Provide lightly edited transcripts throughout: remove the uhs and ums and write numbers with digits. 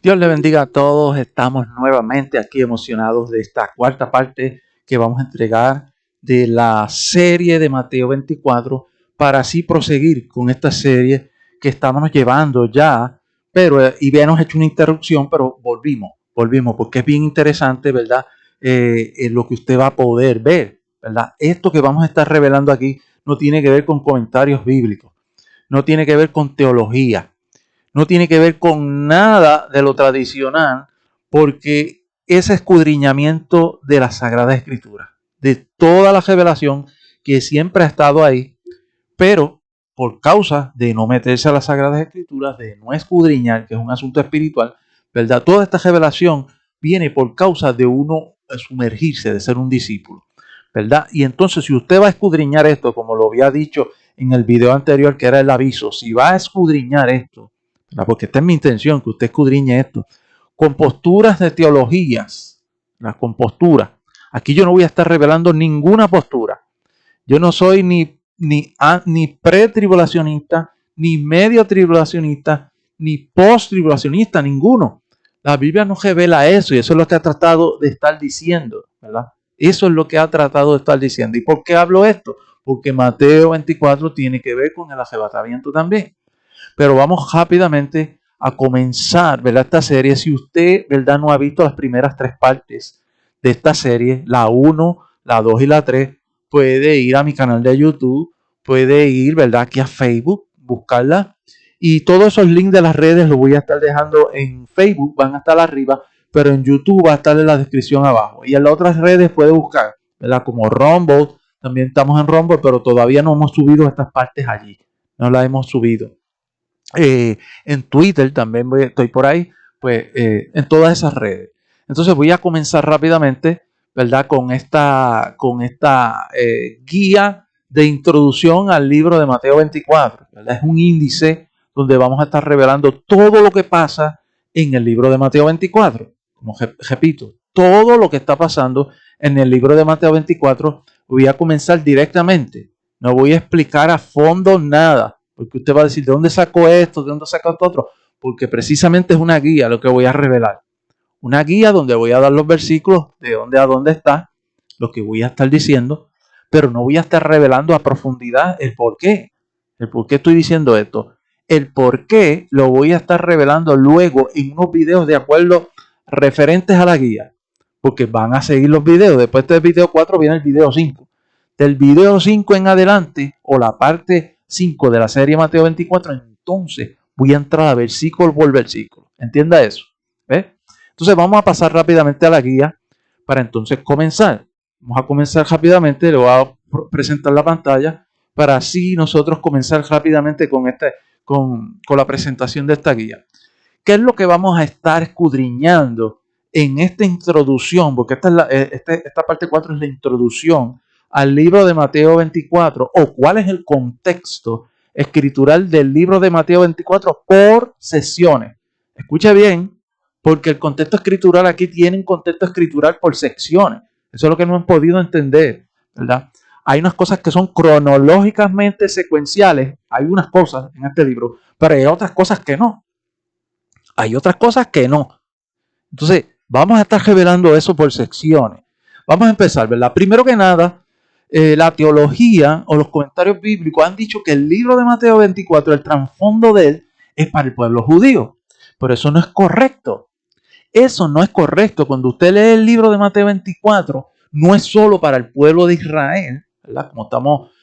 Dios le bendiga a todos. Estamos nuevamente aquí emocionados de esta cuarta parte que vamos a entregar de la serie de Mateo 24 para así proseguir con esta serie que estábamos llevando ya, pero y habíamos hecho una interrupción, pero volvimos porque es bien interesante, ¿verdad? Lo que usted va a poder ver, ¿verdad? Esto que vamos a estar revelando aquí no tiene que ver con comentarios bíblicos, no tiene que ver con teología. No tiene que ver con nada de lo tradicional, porque ese escudriñamiento de la Sagrada Escritura, de toda la revelación que siempre ha estado ahí, pero por causa de no meterse a las Sagradas Escrituras, de no escudriñar, que es un asunto espiritual, ¿verdad? Toda esta revelación viene por causa de uno sumergirse, de ser un discípulo, ¿verdad? Y entonces, si usted va a escudriñar esto, como lo había dicho en el video anterior, que era el aviso, si va a escudriñar esto, ¿verdad? Porque esta es mi intención, que usted escudriñe esto, con posturas de teologías, con posturas. Aquí yo no voy a estar revelando ninguna postura. Yo no soy ni pre-tribulacionista, ni medio tribulacionista, ni post-tribulacionista, ninguno. La Biblia no revela eso, y eso es lo que ha tratado de estar diciendo, ¿verdad? Eso es lo que ha tratado de estar diciendo. ¿Y por qué hablo esto? Porque Mateo 24 tiene que ver con el arrebatamiento también. Pero vamos rápidamente a comenzar, ¿verdad? Esta serie. Si usted, ¿verdad?, no ha visto las primeras tres partes de esta serie, la 1, la 2 y la 3, puede ir a mi canal de YouTube, puede ir, ¿verdad?, aquí a Facebook, buscarla. Y todos esos links de las redes los voy a estar dejando en Facebook, van a estar arriba, pero en YouTube va a estar en la descripción abajo. Y en las otras redes puede buscar, ¿verdad?, como Rumble. También estamos en Rumble, pero todavía no hemos subido estas partes allí. No las hemos subido. En Twitter también estoy por ahí, pues en todas esas redes. Entonces voy a comenzar rápidamente, ¿verdad? Con esta guía de introducción al libro de Mateo 24, ¿verdad? Es un índice donde vamos a estar revelando todo lo que pasa en el libro de Mateo 24. Como repito, todo lo que está pasando en el libro de Mateo 24, voy a comenzar directamente. No voy a explicar a fondo nada. Porque usted va a decir, ¿de dónde sacó esto? ¿De dónde sacó esto otro? Porque precisamente es una guía lo que voy a revelar. Una guía donde voy a dar los versículos de dónde a dónde está, lo que voy a estar diciendo, pero no voy a estar revelando a profundidad el por qué. El por qué estoy diciendo esto. El por qué lo voy a estar revelando luego en unos videos de acuerdo referentes a la guía. Porque van a seguir los videos. Después del video 4 viene el video 5. Del video 5 en adelante, o la parte 5 de la serie Mateo 24, entonces voy a entrar a versículo por versículo. Entienda eso. ¿Ve? Entonces vamos a pasar rápidamente a la guía para entonces comenzar. Vamos a comenzar rápidamente, le voy a presentar la pantalla para así nosotros comenzar rápidamente con la presentación de esta guía. ¿Qué es lo que vamos a estar escudriñando en esta introducción? Porque esta parte 4 es la introducción al libro de Mateo 24, o cuál es el contexto escritural del libro de Mateo 24 por sesiones. Escuche bien, porque el contexto escritural aquí tiene un contexto escritural por secciones. Eso es lo que no han podido entender, ¿verdad? Hay unas cosas que son cronológicamente secuenciales, hay unas cosas en este libro, pero hay otras cosas que no. Hay otras cosas que no. Entonces, vamos a estar revelando eso por secciones. Vamos a empezar, ¿verdad? Primero que nada, la teología o los comentarios bíblicos han dicho que el libro de Mateo 24, el trasfondo de él, es para el pueblo judío. Pero eso no es correcto. Eso no es correcto. Cuando usted lee el libro de Mateo 24, no es solo para el pueblo de Israel, ¿verdad?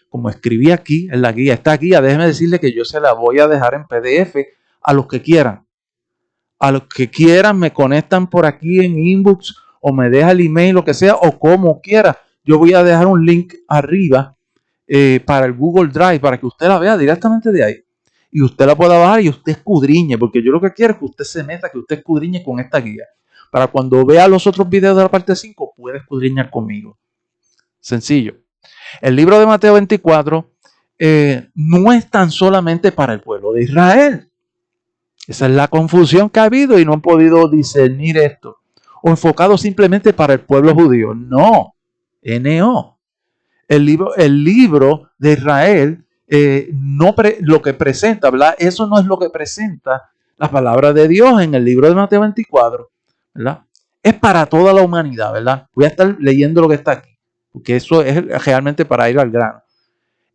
Como escribí aquí en la guía. Esta guía, déjeme decirle que yo se la voy a dejar en PDF a los que quieran. A los que quieran me conectan por aquí en inbox o me deja el email, lo que sea, o como quiera. Yo voy a dejar un link arriba para el Google Drive para que usted la vea directamente de ahí. Y usted la pueda bajar y usted escudriñe, porque yo lo que quiero es que usted se meta, que usted escudriñe con esta guía. Para cuando vea los otros videos de la parte 5, pueda escudriñar conmigo. Sencillo. El libro de Mateo 24 no es tan solamente para el pueblo de Israel. Esa es la confusión que ha habido y no han podido discernir esto. O enfocado simplemente para el pueblo judío. No. No. El libro de Israel, lo que presenta, ¿verdad? Eso no es lo que presenta La palabra de Dios en el libro de Mateo 24, ¿verdad? Es para toda la humanidad, ¿verdad? Voy a estar leyendo lo que está aquí, porque eso es realmente para ir al grano.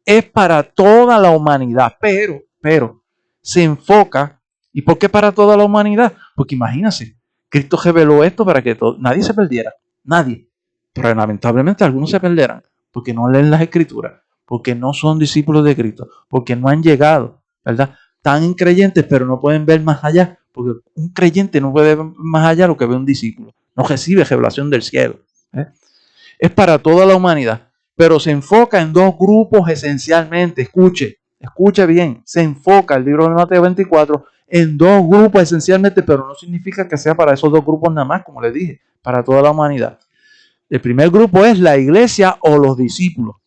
Es para toda la humanidad, pero se enfoca. ¿Y por qué para toda la humanidad? Porque imagínense, Cristo reveló esto para que nadie se perdiera, nadie. Pero lamentablemente algunos se perderán porque no leen las escrituras, porque no son discípulos de Cristo, porque no han llegado, ¿verdad? Tan creyentes, pero no pueden ver más allá, porque un creyente no puede ver más allá de lo que ve un discípulo. No recibe revelación del cielo. Es para toda la humanidad, pero se enfoca en dos grupos esencialmente. Escuche bien, se enfoca el libro de Mateo 24 en dos grupos esencialmente, pero no significa que sea para esos dos grupos nada más, como les dije, para toda la humanidad. El primer grupo es la iglesia o los discípulos.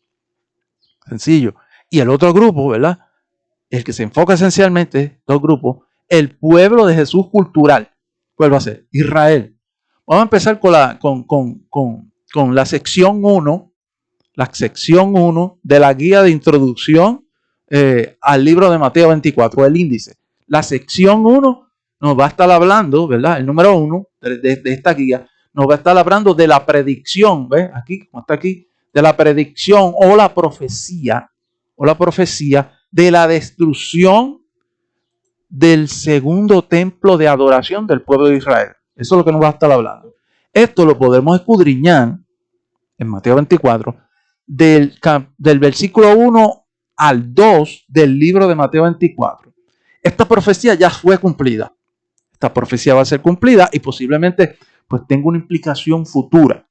Sencillo. Y el otro grupo, ¿verdad? El que se enfoca esencialmente, dos grupos, el pueblo de Jesús cultural. ¿Cuál va a ser? Israel. Vamos a empezar con la sección 1, de la guía de introducción al libro de Mateo 24, el índice. La sección 1 nos va a estar hablando, ¿verdad? El número 1 de esta guía nos va a estar hablando de la predicción, ¿ves? Aquí, como está aquí, de la predicción o la profecía de la destrucción del segundo templo de adoración del pueblo de Israel. Eso es lo que nos va a estar hablando. Esto lo podemos escudriñar en Mateo 24, del versículo 1 al 2 del libro de Mateo 24. Esta profecía ya fue cumplida. Esta profecía va a ser cumplida y posiblemente pues tenga una implicación futura.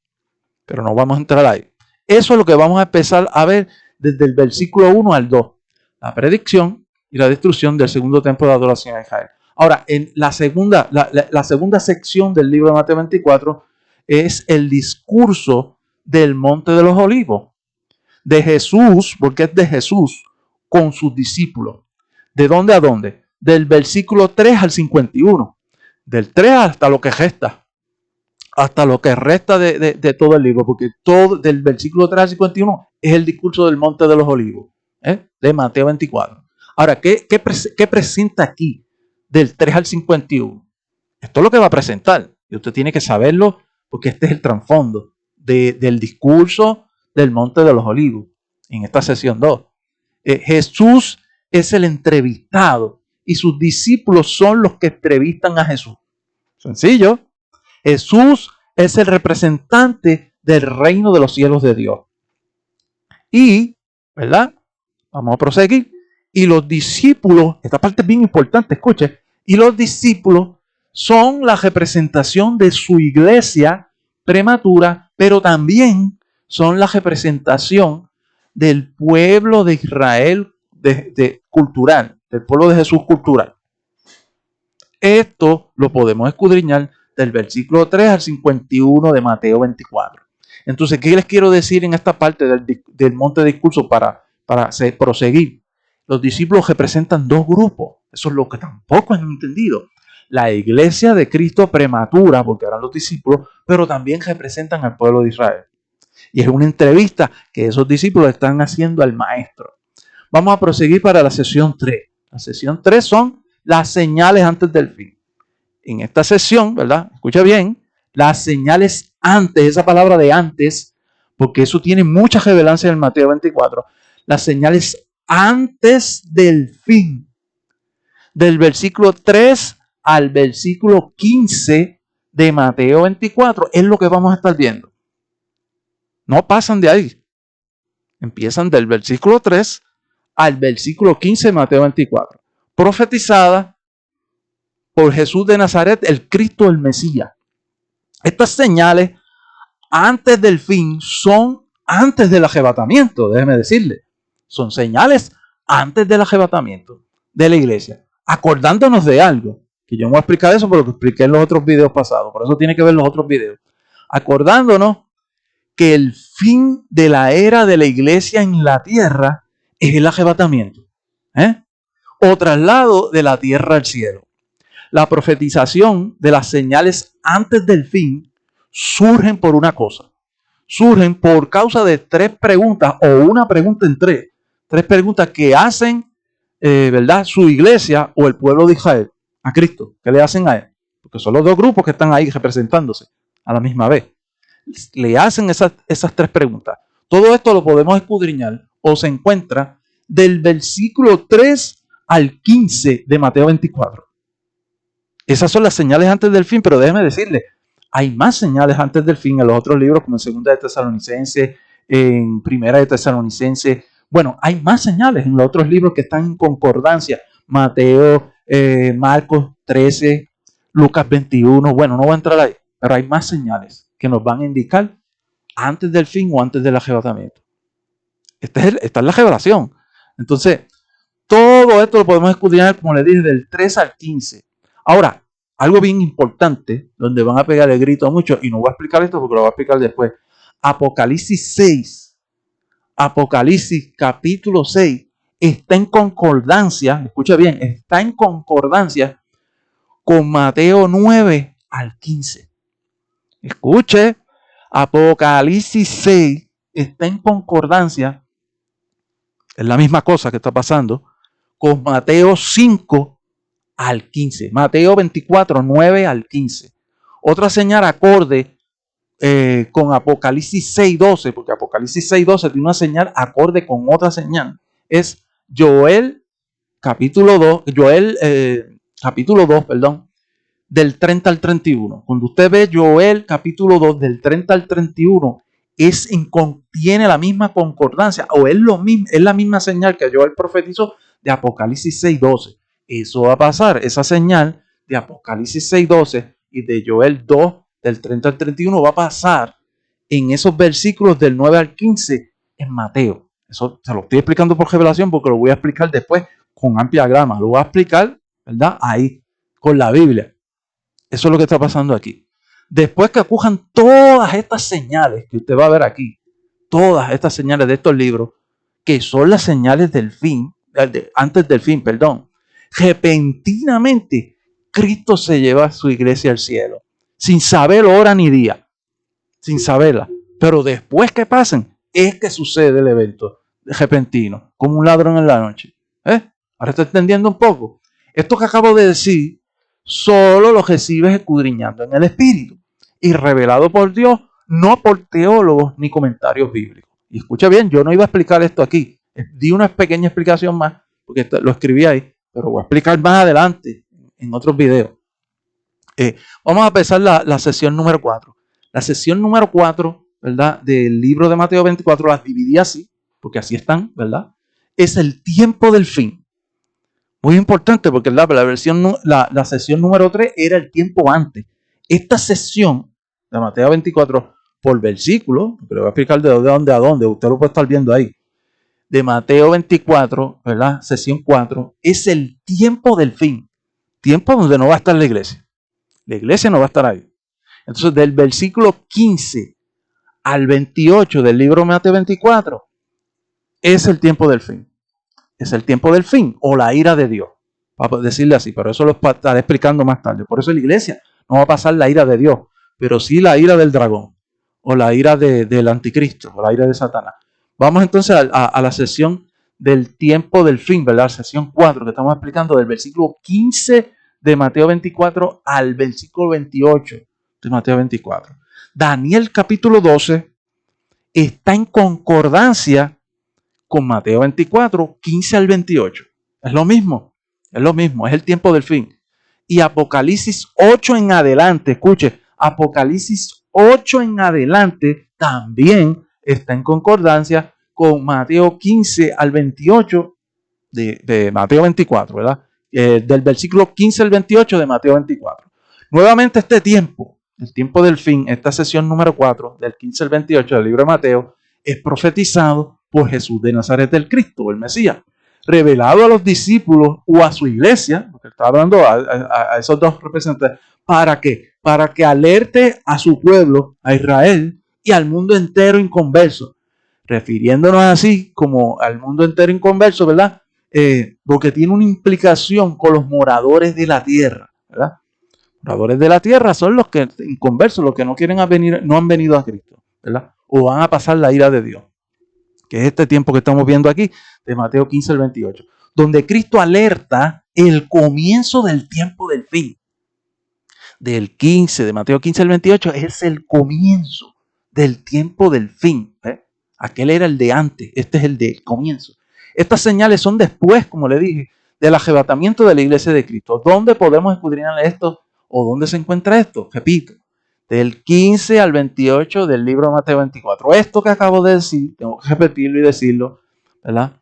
Pero no vamos a entrar ahí. Eso es lo que vamos a empezar a ver desde el versículo 1 al 2. La predicción y la destrucción del segundo templo de adoración a Israel. Ahora, en la segunda sección del libro de Mateo 24 es el discurso del Monte de los Olivos. De Jesús, porque es de Jesús, con sus discípulos. ¿De dónde a dónde? Del versículo 3 al 51. Del 3 hasta lo que resta. Hasta lo que resta de todo el libro, porque todo del versículo 3 al 51 es el discurso del Monte de los Olivos, de Mateo 24. Ahora, ¿qué presenta aquí del 3 al 51? Esto es lo que va a presentar, y usted tiene que saberlo, porque este es el trasfondo del discurso del Monte de los Olivos, en esta sesión 2. Jesús es el entrevistado, y sus discípulos son los que entrevistan a Jesús. Sencillo. Jesús es el representante del reino de los cielos de Dios. Y, ¿verdad? Vamos a proseguir. Y los discípulos, esta parte es bien importante, escuche. Y los discípulos son la representación de su iglesia prematura, pero también son la representación del pueblo de Israel cultural, del pueblo de Jesús cultural. Esto lo podemos escudriñar del versículo 3 al 51 de Mateo 24. Entonces, ¿qué les quiero decir en esta parte del monte de discurso para proseguir? Los discípulos representan dos grupos. Eso es lo que tampoco han entendido. La iglesia de Cristo prematura, porque eran los discípulos, pero también representan al pueblo de Israel. Y es una entrevista que esos discípulos están haciendo al maestro. Vamos a proseguir para la sesión 3. La sesión 3 son las señales antes del fin. En esta sesión, ¿verdad? Escucha bien, las señales antes, esa palabra de antes, porque eso tiene mucha revelancia en el Mateo 24, las señales antes del fin, del versículo 3 al versículo 15 de Mateo 24, es lo que vamos a estar viendo. No pasan de ahí. Empiezan del versículo 3 al versículo 15 de Mateo 24. Profetizada por Jesús de Nazaret, el Cristo, el Mesías. Estas señales antes del fin son antes del arrebatamiento, déjeme decirle. Son señales antes del arrebatamiento de la iglesia. Acordándonos de algo, que yo no voy a explicar eso porque lo expliqué en los otros videos pasados, por eso tiene que ver los otros videos. Acordándonos que el fin de la era de la iglesia en la tierra es el arrebatamiento. O traslado de la tierra al cielo. La profetización de las señales antes del fin surgen por una cosa. Surgen por causa de tres preguntas o una pregunta en tres preguntas que hacen, ¿verdad? Su iglesia o el pueblo de Israel. a Cristo. ¿Qué le hacen a él? Porque son los dos grupos que están ahí representándose a la misma vez. Le hacen esas tres preguntas. Todo esto lo podemos escudriñar o se encuentra del versículo 3 al 15 de Mateo 24. Esas son las señales antes del fin, pero déjeme decirle, hay más señales antes del fin en los otros libros, como en 2 de Tesalonicenses, en 1 de Tesalonicenses. Bueno, hay más señales en los otros libros que están en concordancia. Mateo, Marcos 13, Lucas 21. Bueno, no voy a entrar ahí, pero hay más señales que nos van a indicar antes del fin o antes del arrebatamiento. Esta es la revelación. Entonces, todo esto lo podemos escudriñar, como les dije, del 3 al 15. Ahora, algo bien importante, donde van a pegar el grito a muchos, y no voy a explicar esto porque lo voy a explicar después. Apocalipsis 6, Apocalipsis capítulo 6, está en concordancia, escucha bien, está en concordancia con Mateo 9 al 15. Escuche, Apocalipsis 6 está en concordancia, es la misma cosa que está pasando, con Mateo 5 al 15. Mateo 24, 9 al 15. Otra señal acorde con Apocalipsis 6, 12, porque Apocalipsis 6, 12 tiene una señal acorde con otra señal. Es Joel capítulo 2, capítulo 2, del 30 al 31. Cuando usted ve Joel capítulo 2 del 30 al 31, tiene la misma concordancia, o es la misma señal que Joel profetizó de Apocalipsis 6, 12. Eso va a pasar, esa señal de Apocalipsis 6, 12 y de Joel 2 del 30 al 31 va a pasar en esos versículos del 9 al 15 en Mateo. Eso se lo estoy explicando por revelación porque lo voy a explicar después con amplia grama. Lo voy a explicar, ¿verdad? Ahí, con la Biblia. Eso es lo que está pasando aquí. Después que ocurran todas estas señales que usted va a ver aquí, todas estas señales de estos libros, que son las señales del fin, antes del fin, repentinamente Cristo se lleva a su iglesia al cielo, sin saber hora ni día, sin saberla. Pero después que pasen, es que sucede el evento repentino, como un ladrón en la noche. Ahora está entendiendo un poco. Esto que acabo de decir, solo lo recibes escudriñando en el Espíritu y revelado por Dios, no por teólogos ni comentarios bíblicos. Y escucha bien, yo no iba a explicar esto aquí. Di una pequeña explicación más, porque lo escribí ahí, pero voy a explicar más adelante en otros videos. Vamos a empezar la sesión número 4. La sesión número 4, ¿verdad? Del libro de Mateo 24, las dividí así, porque así están, ¿verdad? Es el tiempo del fin. Muy importante porque la sesión número 3 era el tiempo antes. Esta sesión de Mateo 24, por versículo, que le voy a explicar de dónde a dónde, usted lo puede estar viendo ahí, de Mateo 24, ¿verdad? Sesión 4, es el tiempo del fin. Tiempo donde no va a estar la iglesia. La iglesia no va a estar ahí. Entonces, del versículo 15 al 28 del libro de Mateo 24, es el tiempo del fin. Es el tiempo del fin o la ira de Dios, para decirle así, pero eso lo estaré explicando más tarde. Por eso la iglesia no va a pasar la ira de Dios, pero sí la ira del dragón o la ira del anticristo o la ira de Satanás. Vamos entonces a la sesión del tiempo del fin, ¿verdad? Sesión 4 que estamos explicando del versículo 15 de Mateo 24 al versículo 28 de Mateo 24. Daniel capítulo 12 está en concordancia con Mateo 24, 15 al 28. Es lo mismo, es el tiempo del fin. Y Apocalipsis 8 en adelante, escuche, Apocalipsis 8 en adelante también está en concordancia con Mateo 15 al 28 de Mateo 24, ¿verdad? Del versículo 15 al 28 de Mateo 24. Nuevamente este tiempo, el tiempo del fin, esta sesión número 4, del 15 al 28 del libro de Mateo, es profetizado por Jesús de Nazaret, el Cristo, el Mesías, revelado a los discípulos o a su iglesia, porque está hablando a esos dos representantes, ¿para qué? Para que alerte a su pueblo, a Israel y al mundo entero inconverso, refiriéndonos así como al mundo entero inconverso, ¿verdad? Porque tiene una implicación con los moradores de la tierra, ¿verdad? Moradores de la tierra son los que inconversos, los que no quieren no han venido a Cristo, ¿verdad? O van a pasar la ira de Dios, que es este tiempo que estamos viendo aquí, de Mateo 15 al 28. donde Cristo alerta el comienzo del tiempo del fin. Del 15, de Mateo 15 al 28, es el comienzo del tiempo del fin. Aquel era el de antes, este es el de comienzo. Estas señales son después, como le dije, del arrebatamiento de la iglesia de Cristo. ¿Dónde podemos escudriñar esto? ¿O dónde se encuentra esto? Repito, del 15 al 28 del libro de Mateo 24. Esto que acabo de decir, tengo que repetirlo y decirlo, ¿verdad?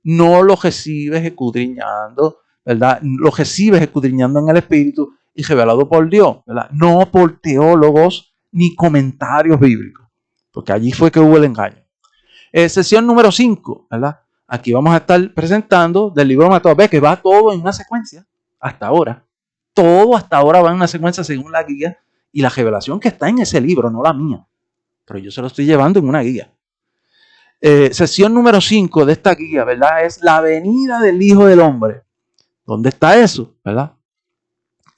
No lo recibes escudriñando, ¿verdad? Lo recibes escudriñando en el Espíritu y revelado por Dios, ¿verdad? No por teólogos ni comentarios bíblicos, porque allí fue que hubo el engaño. Sesión número 5, ¿verdad? Aquí vamos a estar presentando del libro de Mateo. Ve que va todo en una secuencia hasta ahora. Todo hasta ahora va en una secuencia según la guía y la revelación que está en ese libro, no la mía. Pero yo se lo estoy llevando en una guía. Sesión número 5 de esta guía, ¿verdad? Es la venida del Hijo del Hombre. ¿Dónde está eso? ¿Verdad?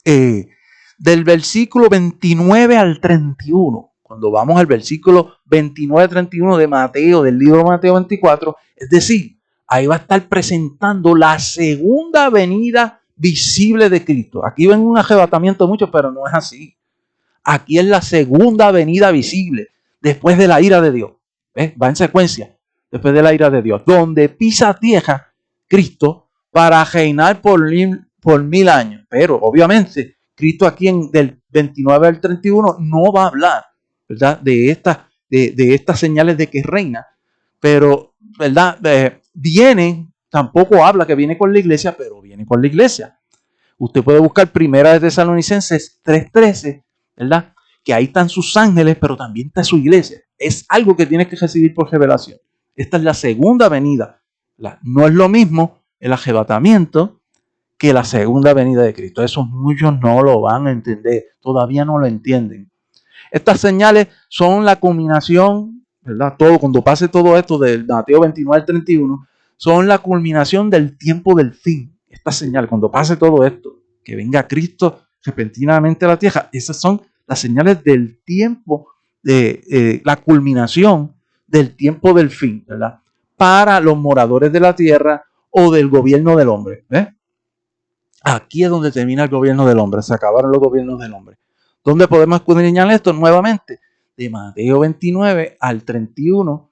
Del versículo 29 al 31. Cuando vamos al versículo 29 al 31 de Mateo, del libro de Mateo 24, es decir, ahí va a estar presentando la segunda venida visible de Cristo. Aquí ven un arrebatamiento mucho, pero no es así. Aquí es la segunda venida visible, después de la ira de Dios. Va en secuencia, después de la ira de Dios, donde pisa tierra Cristo para reinar por 1000 años. Pero obviamente, Cristo aquí del 29 al 31 no va a hablar, ¿verdad? De estas señales de que reina. Pero, ¿verdad? Viene, tampoco habla que viene con la iglesia, pero viene con la iglesia. Usted puede buscar Primera de Tesalonicenses 3:13, ¿verdad? Que ahí están sus ángeles, pero también está su iglesia. Es algo que tienes que recibir por revelación. Esta es la segunda venida. No es lo mismo el arrebatamiento que la segunda venida de Cristo. Eso muchos no lo van a entender. Todavía no lo entienden. Estas señales son la culminación, ¿verdad? Cuando pase todo esto del Mateo 29 al 31, son la culminación del tiempo del fin. Estas señales, cuando pase todo esto, que venga Cristo repentinamente a la tierra, esas son las señales del tiempo, de la culminación del tiempo del fin, ¿verdad? Para los moradores de la tierra o del gobierno del hombre. Aquí es donde termina el gobierno del hombre, se acabaron los gobiernos del hombre. ¿Dónde podemos escudriñar esto nuevamente? De Mateo 29 al 31,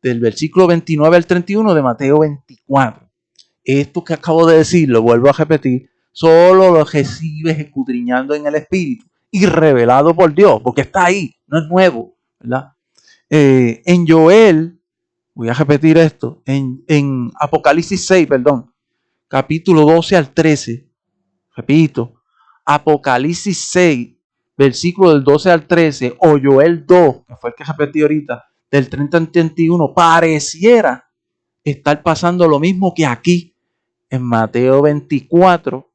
del versículo 29 al 31 de Mateo 24. Esto que acabo de decir, lo vuelvo a repetir, solo lo recibes escudriñando en el Espíritu y revelado por Dios, porque está ahí, no es nuevo, ¿verdad? En Joel, voy a repetir esto, en Apocalipsis 6, capítulo 12 al 13, repito, Apocalipsis 6, versículo del 12 al 13, o Joel 2, que fue el que repetí ahorita, del 30 al 31, pareciera estar pasando lo mismo que aquí, en Mateo 24,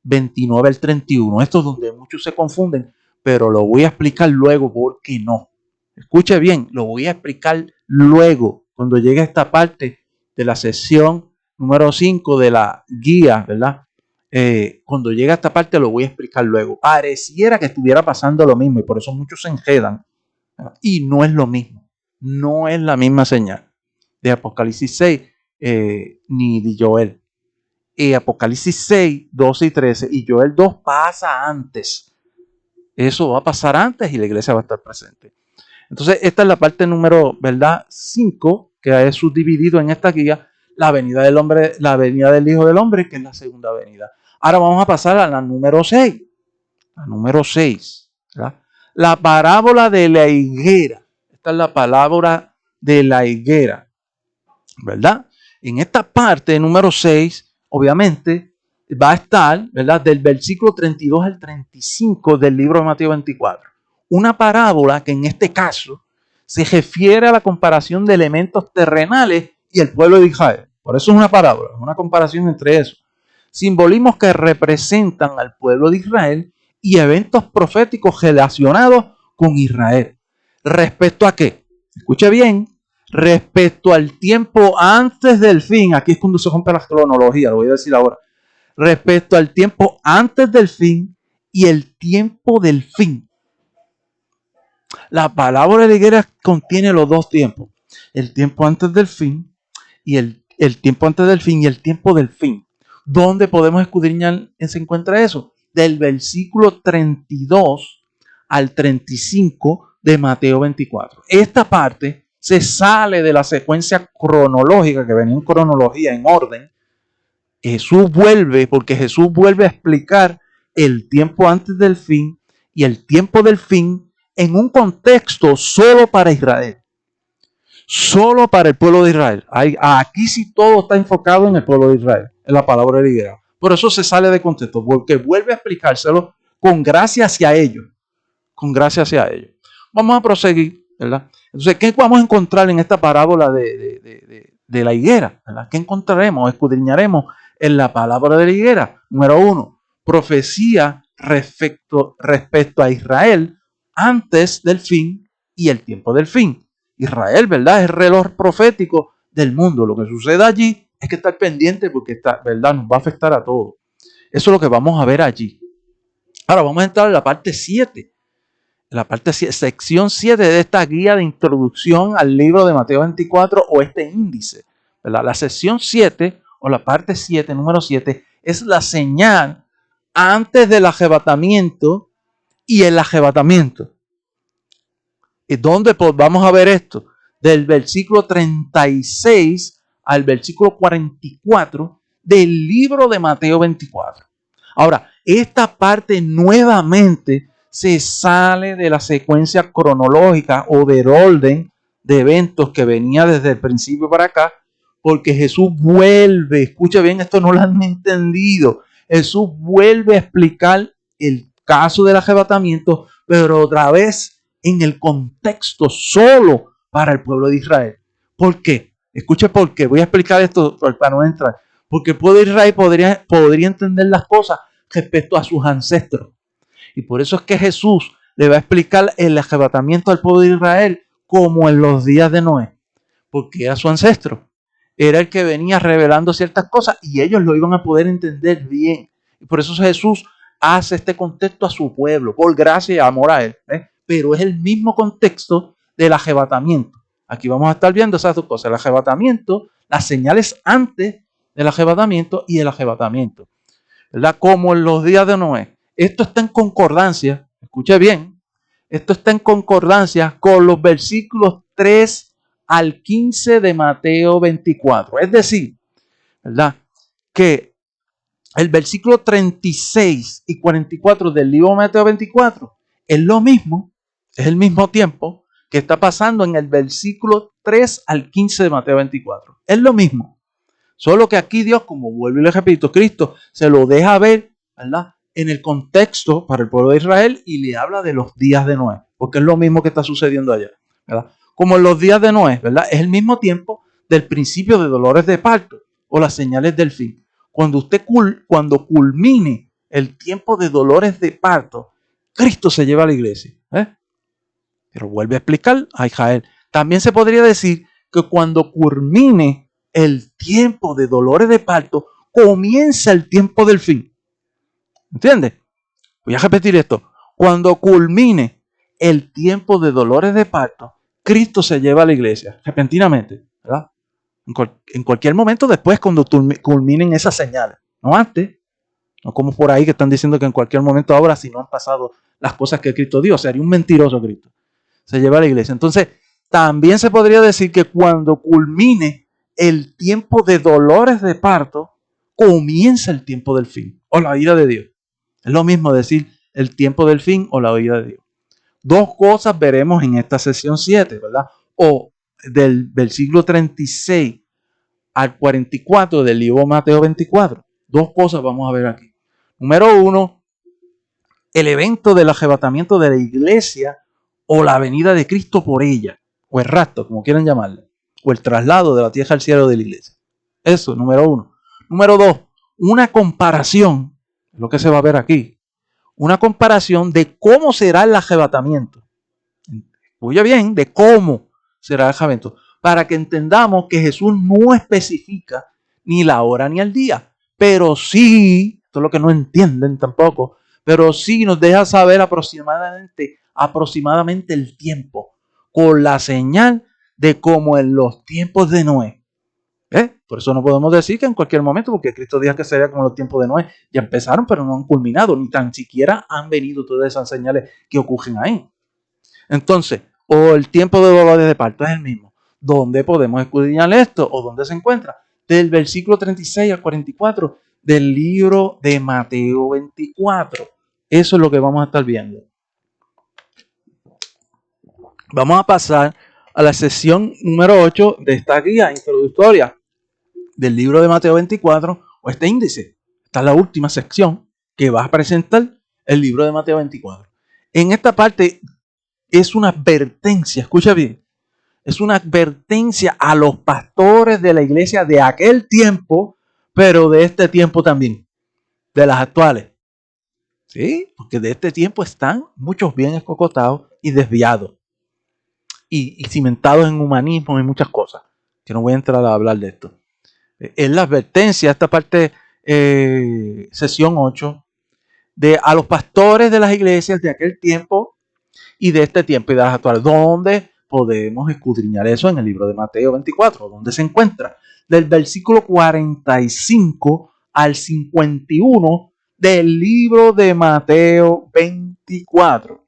29 al 31. Esto es donde muchos se confunden, pero lo voy a explicar luego porque no. Escuche bien, lo voy a explicar luego, cuando llegue a esta parte de la sesión número 5 de la guía, ¿verdad? Cuando llegue a esta parte lo voy a explicar luego. Pareciera que estuviera pasando lo mismo y por eso muchos se enredan. Y no es lo mismo. No es la misma señal de Apocalipsis 6 ni de Joel. Apocalipsis 6, 12 y 13 y Joel 2 pasa antes. Eso va a pasar antes y la iglesia va a estar presente. Entonces, esta es la parte número, ¿verdad? 5, que es subdividido en esta guía, la venida del hombre, la venida del Hijo del Hombre, que es la segunda venida. Ahora vamos a pasar a la número 6. La número 6, ¿verdad? La parábola de la higuera. Esta es la parábola de la higuera, ¿verdad? En esta parte, número 6, obviamente, va a estar, ¿verdad? Del versículo 32 al 35 del libro de Mateo 24. Una parábola que en este caso se refiere a la comparación de elementos terrenales y el pueblo de Israel. Por eso es una parábola, una comparación entre eso. Simbolismos que representan al pueblo de Israel y eventos proféticos relacionados con Israel. ¿Respecto a qué? Escuche bien. Respecto al tiempo antes del fin. Aquí es cuando se rompe la cronología, lo voy a decir ahora. Respecto al tiempo antes del fin y el tiempo del fin. La palabra de higuera contiene los dos tiempos. El tiempo antes del fin y el el tiempo antes del fin y el tiempo del fin. ¿Dónde podemos escudriñar se encuentra eso? Del versículo 32 al 35 de Mateo 24. Esta parte se sale de la secuencia cronológica, que venía en cronología, en orden. Jesús vuelve, porque Jesús vuelve a explicar el tiempo antes del fin y el tiempo del fin en un contexto solo para Israel. Solo para el pueblo de Israel. Aquí sí todo está enfocado en el pueblo de Israel, en la palabra de Israel. Por eso se sale de contexto, porque vuelve a explicárselo con gracia hacia ellos. Con gracia hacia ellos. Vamos a proseguir, ¿verdad? Entonces, ¿qué vamos a encontrar en esta parábola de la higuera? ¿Verdad? ¿Qué encontraremos? Escudriñaremos en la palabra de la higuera. Número 1, profecía respecto a Israel antes del fin y el tiempo del fin. Israel, ¿verdad? Es el reloj profético del mundo. Lo que sucede allí es que estar pendiente porque ¿verdad? Nos va a afectar a todos. Eso es lo que vamos a ver allí. Ahora vamos a entrar en la parte 7. La parte 7, sección 7 de esta guía de introducción al libro de Mateo 24 o este índice. ¿Verdad? La sección 7 o la parte 7, número 7, es la señal antes del arrebatamiento y el arrebatamiento. ¿Y dónde vamos a ver esto? Del versículo 36 al versículo 44 del libro de Mateo 24. Ahora, esta parte nuevamente se sale de la secuencia cronológica o del orden de eventos que venía desde el principio para acá, porque Jesús vuelve, escucha bien, esto no lo han entendido, Jesús vuelve a explicar el caso del arrebatamiento, pero otra vez en el contexto solo para el pueblo de Israel. ¿Por qué? Escuche por qué. Voy a explicar esto para no entrar. Porque el pueblo de Israel podría entender las cosas respecto a sus ancestros. Y por eso es que Jesús le va a explicar el arrebatamiento al pueblo de Israel como en los días de Noé. Porque era su ancestro. Era el que venía revelando ciertas cosas y ellos lo iban a poder entender bien. Y por eso Jesús hace este contexto a su pueblo, por gracia y amor a él. Pero es el mismo contexto del arrebatamiento. Aquí vamos a estar viendo esas dos cosas, el arrebatamiento, las señales antes del arrebatamiento y el arrebatamiento, ¿verdad? Como en los días de Noé. Esto está en concordancia, escuche bien, esto está en concordancia con los versículos 3 al 15 de Mateo 24. Es decir, ¿verdad? Que el versículo 36 y 44 del libro de Mateo 24 es lo mismo, es el mismo tiempo que está pasando en el versículo 3 al 15 de Mateo 24. Es lo mismo. Solo que aquí Dios, como vuelvo y le repito, Cristo se lo deja ver, ¿verdad? En el contexto para el pueblo de Israel y le habla de los días de Noé. Porque es lo mismo que está sucediendo allá, ¿verdad? Como en los días de Noé, ¿verdad? Es el mismo tiempo del principio de dolores de parto o las señales del fin. Cuando culmine el tiempo de dolores de parto, Cristo se lleva a la iglesia. Pero vuelve a explicar a Israel. También se podría decir que cuando culmine el tiempo de dolores de parto, comienza el tiempo del fin. ¿Entiendes? Voy a repetir esto. Cuando culmine el tiempo de dolores de parto, Cristo se lleva a la iglesia repentinamente, ¿verdad? En cualquier momento después, cuando culminen esas señales. No antes. No como por ahí que están diciendo que en cualquier momento ahora, si no han pasado las cosas que Cristo dijo, sería un mentiroso Cristo. Se lleva a la iglesia. Entonces, también se podría decir que cuando culmine el tiempo de dolores de parto, comienza el tiempo del fin o la ira de Dios. Es lo mismo decir el tiempo del fin o la ira de Dios. Dos cosas veremos en esta sesión 7, ¿verdad? O del versículo 36 al 44 del libro Mateo 24. Dos cosas vamos a ver aquí. Número 1, el evento del arrebatamiento de la iglesia o la venida de Cristo por ella, o el rapto, como quieran llamarle, o el traslado de la tierra al cielo de la iglesia. Eso, número 1. Número 2, una comparación, lo que se va a ver aquí, una comparación de cómo será el arrebatamiento. Oye bien, de cómo será el arrebatamiento, para que entendamos que Jesús no especifica ni la hora ni el día, pero sí, esto es lo que no entienden tampoco, pero sí nos deja saber aproximadamente el tiempo, con la señal de como en los tiempos de Noé. Por eso no podemos decir que en cualquier momento, porque Cristo dijo que sería como los tiempos de Noé. Ya empezaron, pero no han culminado, ni tan siquiera han venido todas esas señales que ocurren ahí. Entonces, o el tiempo de dolores de parto es el mismo. ¿Dónde podemos escudriñar esto? ¿O dónde se encuentra? Del versículo 36 al 44 del libro de Mateo 24. Eso es lo que vamos a estar viendo. Vamos a pasar a la sección número 8 de esta guía introductoria del libro de Mateo 24, o este índice. Esta es la última sección que va a presentar el libro de Mateo 24. En esta parte es una advertencia, escucha bien, es una advertencia a los pastores de la iglesia de aquel tiempo, pero de este tiempo también, de las actuales. ¿Sí? Porque de este tiempo están muchos bien escocotados y desviados y cimentados en humanismo y muchas cosas, que no voy a entrar a hablar de esto. Es la advertencia, esta parte, sesión 8, de a los pastores de las iglesias de aquel tiempo y de este tiempo y de las actuales. ¿Dónde podemos escudriñar eso? En el libro de Mateo 24, ¿dónde se encuentra? Del versículo 45 al 51 del libro de Mateo 24.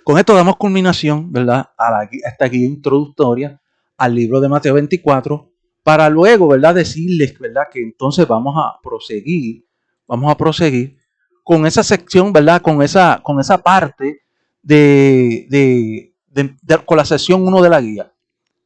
Con esto damos culminación, ¿verdad?, a esta guía introductoria al libro de Mateo 24, para luego, ¿verdad?, decirles, ¿verdad?, que entonces vamos a proseguir con esa sección, ¿verdad?, con esa parte con la sección 1 de la guía,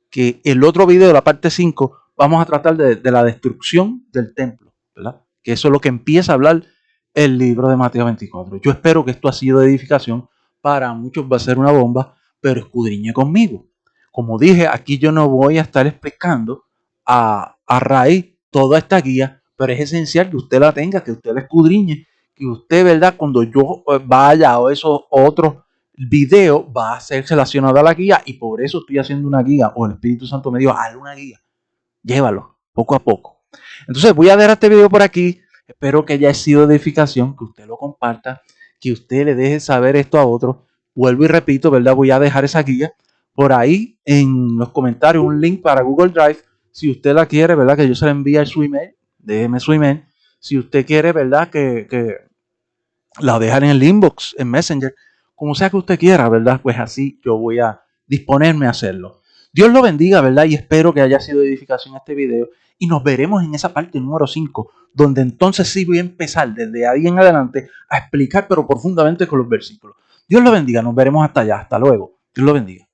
que el otro video, la parte 5, vamos a tratar de la destrucción del templo, ¿verdad?, que eso es lo que empieza a hablar el libro de Mateo 24. Yo espero que esto ha sido de edificación. Para muchos va a ser una bomba, pero escudriñe conmigo. Como dije, aquí yo no voy a estar explicando a raíz toda esta guía, pero es esencial que usted la tenga, que usted la escudriñe, que usted, ¿verdad?, cuando yo vaya a esos otros videos, va a ser relacionado a la guía, y por eso estoy haciendo una guía, o el Espíritu Santo me dijo, haz una guía, llévalo, poco a poco. Entonces voy a dejar este video por aquí. Espero que haya sido de edificación, que usted lo comparta, que usted le deje saber esto a otros. Vuelvo y repito, ¿verdad? Voy a dejar esa guía por ahí en los comentarios, un link para Google Drive. Si usted la quiere, ¿verdad?, que yo se la envíe a su email, déjeme su email. Si usted quiere, ¿verdad?, que la dejen en el inbox, en Messenger, como sea que usted quiera, ¿verdad?, pues así yo voy a disponerme a hacerlo. Dios lo bendiga, ¿verdad? Y espero que haya sido de edificación este video. Y nos veremos en esa parte número 5, donde entonces sí voy a empezar desde ahí en adelante a explicar, pero profundamente con los versículos. Dios lo bendiga, nos veremos hasta allá, hasta luego. Dios lo bendiga.